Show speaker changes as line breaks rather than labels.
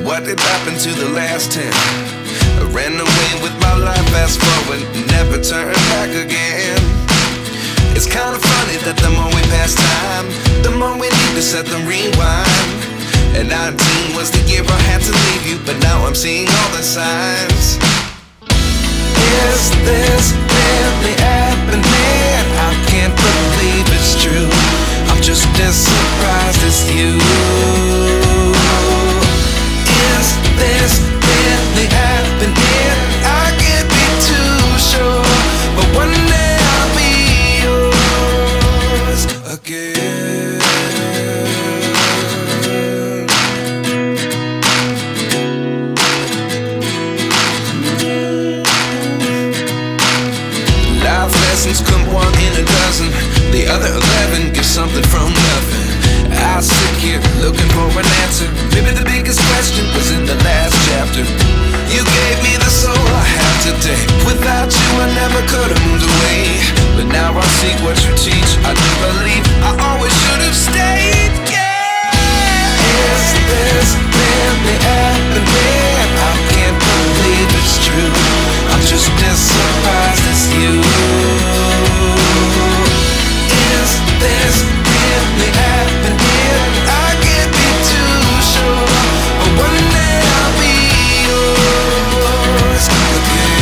What did happen to the last 10? I ran away with my life, fast forward, never turn back again. It's kind of funny that the more we pass time, the more we need to set them rewind. And 19 was the year I had to leave you, but now I'm seeing all the signs. Is this really happening? I can't believe it's true. I'm just as surprised as you.